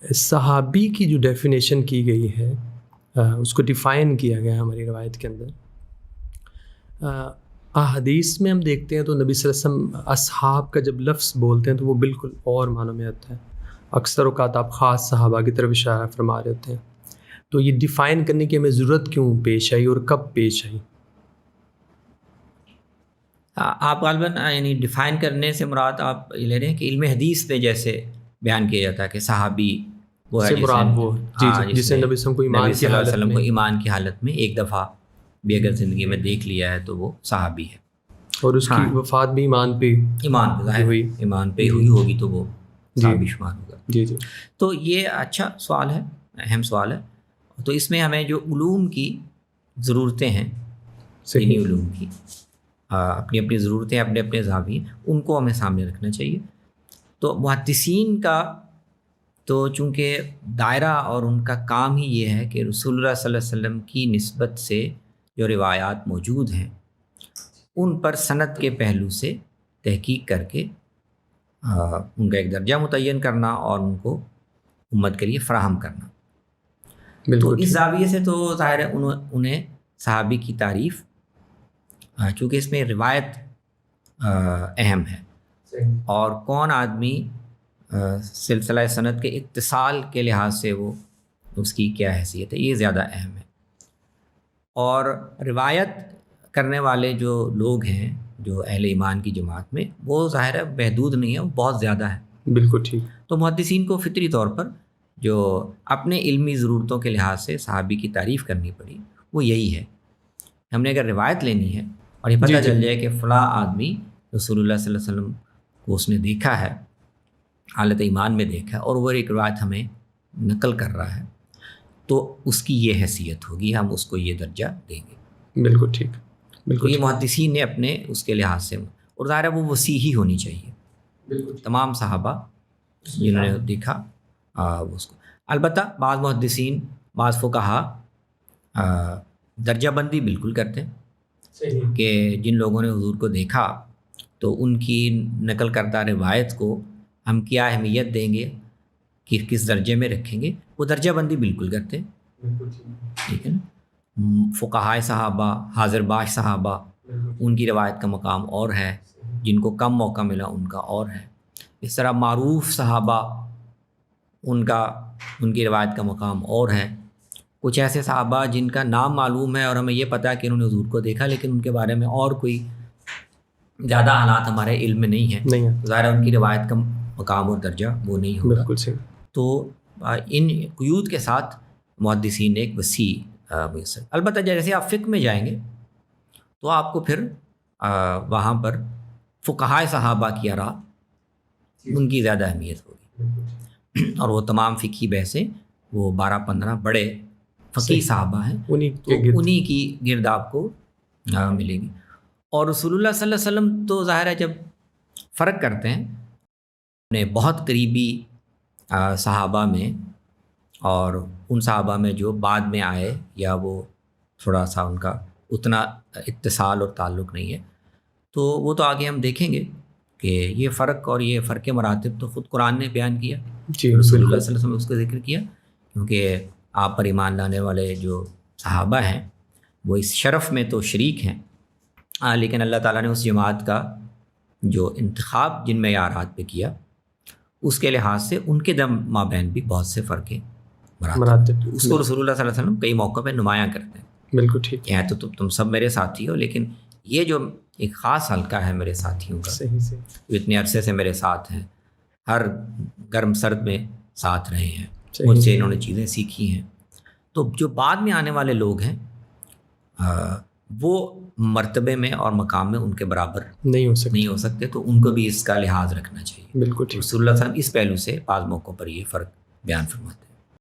صحابی کی جو ڈیفینیشن کی گئی ہے اس کو ڈیفائن کیا گیا ہے ہماری روایت کے اندر. احادیث میں ہم دیکھتے ہیں تو نبی صلی اللہ علیہ وسلم اصحاب کا جب لفظ بولتے ہیں تو وہ بالکل اور معنوں میں آتا ہے. اکثر اوقات آپ خاص صحابہ کی طرف اشارہ فرما رہے ہوتے ہیں. تو یہ ڈیفائن کرنے کی ہمیں ضرورت کیوں پیش آئی اور کب پیش آئی؟ آپ غالباً یعنی ڈیفائن کرنے سے مراد آپ یہ لے رہے ہیں کہ علم حدیث میں جیسے بیان کیا جاتا ہے کہ صحابی وہ ہے جسے نبی صلی اللہ علیہ وسلم کو ایمان کی حالت میں ایک دفعہ بھی اگر زندگی میں دیکھ لیا ہے تو وہ صحابی ہے، اور اس کی وفات بھی ایمان پہ ہوئی، ایمان پہ ہوئی ہوگی تو وہ صحابی شمار ہوگا. جی. تو یہ اچھا سوال ہے، اہم سوال ہے. تو اس میں ہمیں جو علوم کی ضرورتیں ہیں، دینی علوم کی اپنی اپنی ضرورتیں، اپنے اپنے زاویے، ان کو ہمیں سامنے رکھنا چاہیے. تو محدثین کا تو چونکہ دائرہ اور ان کا کام ہی یہ ہے کہ رسول اللہ صلی اللہ علیہ وسلم کی نسبت سے جو روایات موجود ہیں ان پر سند کے پہلو سے تحقیق کر کے ان کا ایک درجہ متعین کرنا اور ان کو امت کے لیے فراہم کرنا. تو اس زاویے سے تو ظاہر ہے انہیں صحابی کی تعریف، چونکہ اس میں روایت اہم ہے اور کون آدمی سلسلہ سند کے اتصال کے لحاظ سے وہ اس کی کیا حیثیت ہے، یہ زیادہ اہم ہے. اور روایت کرنے والے جو لوگ ہیں جو اہل ایمان کی جماعت میں، وہ ظاہر ہے محدود نہیں ہے، وہ بہت زیادہ ہے. بالکل ٹھیک. تو محدثین کو فطری طور پر جو اپنے علمی ضرورتوں کے لحاظ سے صحابی کی تعریف کرنی پڑی وہ یہی ہے. ہم نے اگر روایت لینی ہے اور یہ پتہ چل جائے کہ فلاں آدمی رسول اللہ صلی اللہ علیہ وسلم کو اس نے دیکھا ہے، حالت ایمان میں دیکھا ہے، اور وہ ایک روایت ہمیں نقل کر رہا ہے، تو اس کی یہ حیثیت ہوگی، ہم اس کو یہ درجہ دیں گے. بالکل ٹھیک. بالکل. یہ محدثین نے اپنے اس کے لحاظ سے، اور ظاہر ہے وہ وسیع ہی ہونی چاہیے. بالکل. تمام صحابہ جنہوں نے دیکھا اس کو. البتہ بعض محدثین، بعض فقہا درجہ بندی بالکل کرتے ہیں کہ جن لوگوں نے حضور کو دیکھا تو ان کی نقل کردہ روایت کو ہم کیا اہمیت دیں گے، کہ کس درجے میں رکھیں گے، وہ درجہ بندی بالکل کرتے ہیں. ٹھیک ہے نا. فقہائے صحابہ، حاضر باش صحابہ، ان کی روایت کا مقام اور ہے، جن کو کم موقع ملا ان کا اور ہے. اس طرح معروف صحابہ، ان کی روایت کا مقام اور ہے. کچھ ایسے صحابہ جن کا نام معلوم ہے اور ہمیں یہ پتہ ہے کہ انہوں نے حضور کو دیکھا، لیکن ان کے بارے میں اور کوئی زیادہ حالات ہمارے علم میں نہیں ہیں، ظاہر ہے ان کی روایت کا مقام اور درجہ وہ نہیں ہوگا. بالکل صحیح. تو ان قیود کے ساتھ محدثین نے ایک وسیع میسر. البتہ جیسے آپ فقہ میں جائیں گے تو آپ کو پھر وہاں پر فقہائے صحابہ کی آراء، ان کی زیادہ اہمیت ہوگی، اور وہ تمام فقہی بحثیں وہ 12-15 بڑے فقی صحابہ ہیں، انہی کی گرد آپ کو ملے گی. اور رسول اللہ صلی اللہ علیہ وسلم تو ظاہر ہے جب فرق کرتے ہیں اپنے بہت قریبی صحابہ میں اور ان صحابہ میں جو بعد میں آئے یا وہ تھوڑا سا ان کا اتنا اتصال اور تعلق نہیں ہے، تو وہ تو آگے ہم دیکھیں گے کہ یہ فرق اور یہ فرق مراتب تو خود قرآن نے بیان کیا. رسول اللہ صلی اللہ علیہ وسلم نے اس کا ذکر کیا، کیونکہ آپ پر ایمان لانے والے جو صحابہ ہیں وہ اس شرف میں تو شریک ہیں، لیکن اللہ تعالیٰ نے اس جماعت کا جو انتخاب جن معیارات پہ کیا اس کے لحاظ سے ان کے مابین بھی بہت سے فرق ہیں مراتب. اس کو رسول اللہ صلی اللہ علیہ وسلم کئی موقع پہ نمایاں کرتے ہیں. بالکل ٹھیک. ہے تو تم سب میرے ساتھی ہو، لیکن یہ جو ایک خاص حلقہ ہے میرے ساتھیوں کا، جو اتنے عرصے سے میرے ساتھ ہیں، ہر گرم سرد میں ساتھ رہے ہیں، مجھ سے انہوں نے چیزیں سیکھی ہیں، تو جو بعد میں آنے والے لوگ ہیں وہ مرتبے میں اور مقام میں ان کے برابر نہیں ہو سکتے، تو ان کو بھی اس کا لحاظ رکھنا چاہیے. بالکل. رسول اللہ صلی اللہ علیہ وسلم اس پہلو سے بعض موقعوں پر یہ فرق بیان فرماتے ہیں.